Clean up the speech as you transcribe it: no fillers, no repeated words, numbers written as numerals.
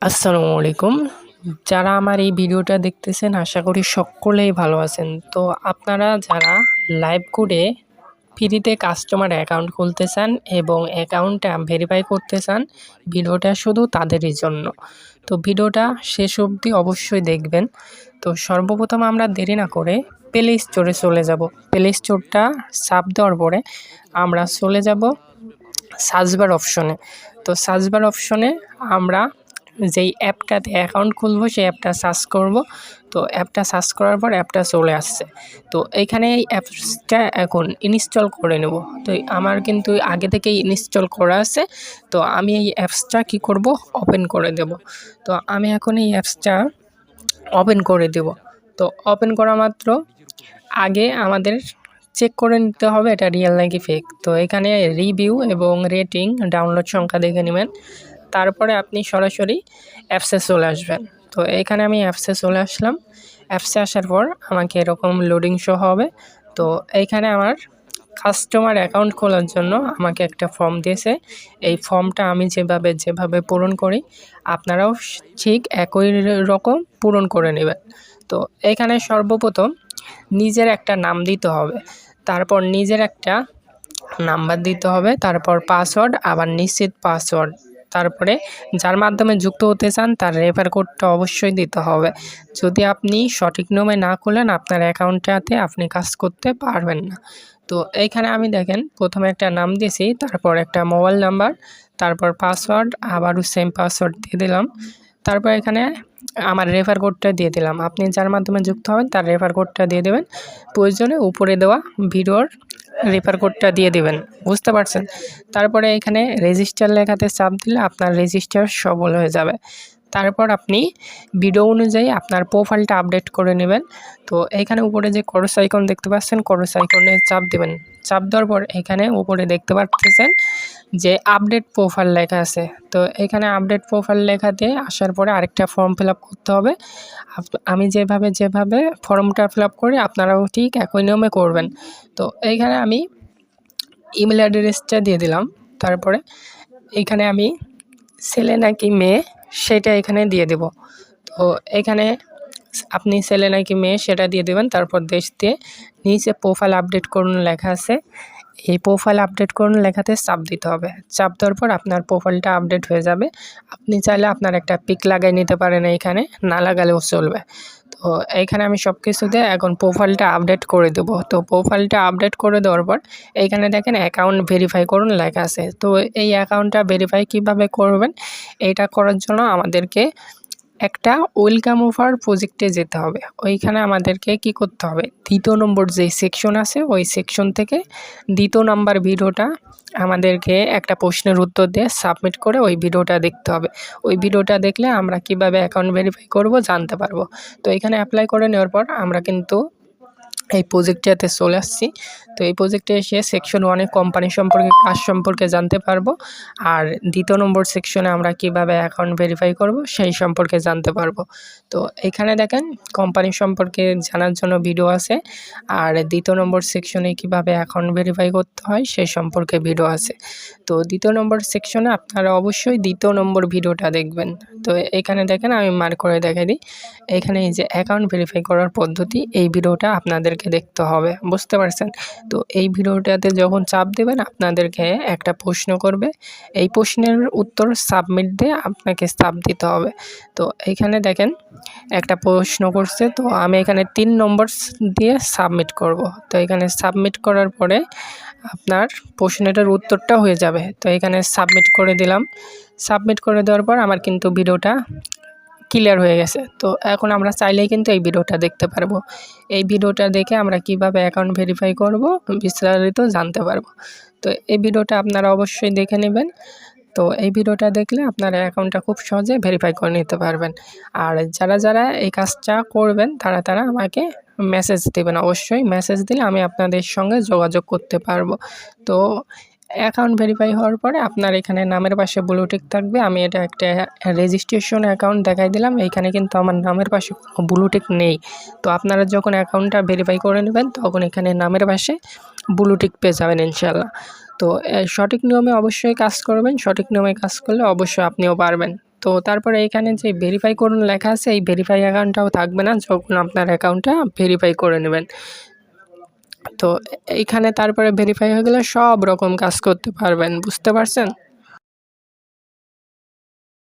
আসসালামু আলাইকুম। যারা আমার এই ভিডিওটা দেখতেছেন আশা করি সকলেই ভালো আছেন। তো আপনারা যারা লাইভ কোডে ফ্রিতে কাস্টমার অ্যাকাউন্ট খুলতে চান এবং অ্যাকাউন্টটা ভেরিফাই করতে চান, ভিডিওটা শুধু তাদেরই জন্য। তো ভিডিওটা শেষ অবধি অবশ্যই দেখবেন। তো সর্বপ্রথম আমরা দেরি না করে প্লে স্টোরে চলে যাব। প্লে স্টোরটা চাপ দেওয়ার পরে আমরা চলে যাব সার্চ বার অপশনে। তো সার্চ বার অপশনে আমরা যেই অ্যাপটাতে অ্যাকাউন্ট খুলবো সেই অ্যাপটা সার্চ করব। তো অ্যাপটা সার্চ করার পর অ্যাপটা চলে আসছে। তো এইখানে এই অ্যাপসটা এখন ইনস্টল করে নেব। তো আমার কিন্তু আগে থেকেই ইনস্টল করা আছে। তো আমি এই অ্যাপসটা কী করব, ওপেন করে দেব। তো আমি এখন এই অ্যাপসটা ওপেন করে দেব। তো ওপেন করা মাত্র আগে আমাদের চেক করে নিতে হবে এটা রিয়েল নাকি ফেক। তো এখানে রিভিউ এবং রেটিং ডাউনলোড সংখ্যা দেখে নেবেন। তারপরে আপনি সরাসরি অ্যাপসে চলে আসবেন। তো এখানে আমি অ্যাপসে চলে আসলাম। অ্যাপসে আসার পর আমাকে এরকম লোডিং শো হবে। তো এইখানে আমার কাস্টমার অ্যাকাউন্ট খোলার জন্য আমাকে একটা ফর্ম দিয়েছে। এই ফর্মটা আমি যেভাবে পূরণ করি আপনারাও ঠিক একই রকম পূরণ করে নেবেন। তো এখানে সর্বপ্রথম নিজের একটা নাম দিতে হবে, তারপর নিজের একটা নাম্বার দিতে হবে, তারপর পাসওয়ার্ড, আবার নিশ্চিত পাসওয়ার্ড। তারপরে যার মাধ্যমে যুক্ত হতে চান তার রেফার কোডটা অবশ্যই দিতে হবে। যদি আপনি সঠিক নিয়মে না খোলেন আপনার অ্যাকাউন্টটাতে আপনি কাজ করতে পারবেন না। তো এইখানে আমি দেখেন প্রথমে একটা নাম দিয়েছি, তারপর একটা মোবাইল নাম্বার, তারপর পাসওয়ার্ড, আবারও সেম পাসওয়ার্ড দিয়ে দিলাম। তারপর এখানে আমার রেফার কোডটা দিয়ে দিলাম। আপনি যার মাধ্যমে যুক্ত হবেন তার রেফার কোডটা দিয়ে দেবেন। প্রয়োজনে উপরে দেওয়া ভিডিওর রেফার কোডটা দিয়ে দিবেন। বুঝতে পারছেন? তারপরে এখানে রেজিস্টার লেখাতে চাপ দিলে আপনার রেজিস্টার সফল হয়ে যাবে। তারপর আপনি ভিডিও অনুযায়ী আপনার প্রোফাইলটা আপডেট করে নেবেন। তো এইখানে উপরে যে ক্রস আইকন দেখতে পাচ্ছেন, ক্রস আইকনে চাপ দেবেন। চাপ দেওয়ার পর এখানে উপরে দেখতে পাচ্ছেন যে আপডেট প্রোফাইল লেখা আছে। তো এখানে আপডেট প্রোফাইল লেখাতে আসার পরে আরেকটা ফর্ম ফিল আপ করতে হবে। আমি যেভাবে ফর্মটা ফিল আপ করি আপনারাও ঠিক একই নিয়মে করবেন। তো এইখানে আমি ইমেল অ্যাড্রেসটা দিয়ে দিলাম। তারপরে এইখানে আমি ছেলে নাকি মেয়ে সেটা এখানে দিয়ে দেব। তো এখানে আপনি ছেলে নাকি মেয়ে সেটা দিয়ে দেবেন। তারপর দেশ দিয়ে নিচে প্রোফাইল আপডেট করুন লেখা আছে, এই প্রোফাইল আপডেট করুন লেখাতে চাপ দিতে হবে। চাপ দেওয়ার পর আপনার প্রোফাইলটা আপডেট হয়ে যাবে। আপনি চাইলে আপনার একটা পিক লাগিয়ে নিতে পারেন, এইখানে না লাগালেও চলবে। তো এইখানে আমি সব কিছুতে এখন প্রোফাইলটা আপডেট করে দেবো। তো প্রোফাইলটা আপডেট করে দেওয়ার পর এইখানে দেখেন অ্যাকাউন্ট ভেরিফাই করুন লেখা আছে। তো এই অ্যাকাউন্টটা ভেরিফাই কিভাবে করবেন, এটা করার জন্য আমাদেরকে একটা ওয়েলকাম অফার প্রজেক্টে যেতে হবে। ওইখানে আমাদেরকে কি করতে হবে, দ্বিতীয় নম্বর যেই সেকশন আছে ওই সেকশন থেকে দ্বিতীয় নাম্বার ভিডিওটা আমাদেরকে একটা প্রশ্নের উত্তর দিয়ে সাবমিট করে ওই ভিডিওটা দেখতে হবে। ওই ভিডিওটা দেখলে আমরা কিভাবে অ্যাকাউন্ট ভেরিফাই করব জানতে পারবো। তো এখানে অ্যাপ্লাই করে নেওয়ার পর আমরা কিন্তু এই প্রজেক্টটাতে চলে আসছি। তো এই প্রজেক্টে এসে সেকশন 1 কোম্পানি সম্পর্কে কাজ সম্পর্কে জানতে পারবো। আর দ্বিতীয় নম্বর সেকশনে আমরা কিভাবে অ্যাকাউন্ট ভেরিফাই করব সেই সম্পর্কে জানতে পারবো। তো এখানে দেখেন কোম্পানি সম্পর্কে জানার জন্য ভিডিও আছে, আর দ্বিতীয় নম্বর সেকশনে কিভাবে অ্যাকাউন্ট ভেরিফাই করতে হয় সেই সম্পর্কে ভিডিও আছে। তো দ্বিতীয় নম্বর সেকশনে আপনারা অবশ্যই দ্বিতীয় নম্বর ভিডিওটা দেখবেন। তো এখানে দেখেন আমি মার্ক করে দেখাই দিই। এখানে এই যে অ্যাকাউন্ট ভেরিফাই করার পদ্ধতি, এই ভিডিওটা আপনাদেরকে দেখতে হবে। বুঝতে পারছেন? তো এই ভিডিওটাতে যখন চাপ দেবেন আপনাদেরকে একটা প্রশ্ন করবে, এই প্রশ্নের উত্তর সাবমিট দিয়ে আপনাকে চাপ দিতে হবে। তো এইখানে দেখেন একটা প্রশ্ন করছে, তো আমি এখানে 3 নম্বর দিয়ে সাবমিট করব। তো এখানে সাবমিট করার পরে আপনার প্রশ্নটার উত্তরটা হয়ে যাবে। তো এখানে সাবমিট করে দিলাম। সাবমিট করে দেওয়ার পর আমার কিন্তু ভিডিওটা ক্লিয়ার হয়ে গেছে। তো এখন আমরা চাইলেই কিন্তু এই ভিডিওটা দেখতে পারবো। এই ভিডিওটা দেখে আমরা কিভাবে অ্যাকাউন্ট ভেরিফাই করব বিস্তারিত জানতে পারবো। তো এই ভিডিওটা আপনারা অবশ্যই দেখে নেবেন। তো এই ভিডিওটা দেখলে আপনারা অ্যাকাউন্টটা খুব সহজে ভেরিফাই করে নিতে পারবেন। আর যারা এই কাজটা করবেন তারা আমাকে মেসেজ দেবেন। অবশ্যই মেসেজ দিলে আমি আপনাদের সঙ্গে যোগাযোগ করতে পারবো। তো অ্যাকাউন্ট ভেরিফাই হওয়ার পরে আপনার এখানে নামের পাশে ব্লু টিক থাকবে। আমি এটা একটা রেজিস্ট্রেশন অ্যাকাউন্ট দেখাই দিলাম। এইখানে কিন্তু আমার নামের পাশে ব্লু টিক নেই। তো আপনারা যখন অ্যাকাউন্টটা ভেরিফাই করে নেবেন তখন এখানে নামের পাশে ব্লু টিক পেয়ে যাবেন ইনশাআল্লাহ। তো সঠিক নিয়মে অবশ্যই কাজ করবেন। সঠিক নিয়মে কাজ করলে অবশ্যই আপনিও পারবেন। তো তারপরে এখানে যে ভেরিফাই করুন লেখা আছে, এই ভেরিফাই অ্যাকাউন্টটাও থাকবে না যখন আপনার অ্যাকাউন্টটা ভেরিফাই করে নেবেন। তো এইখানে তারপরে ভেরিফাই হয়ে গেলে সব রকম কাজ করতে পারবেন, বুঝতে পারছেন?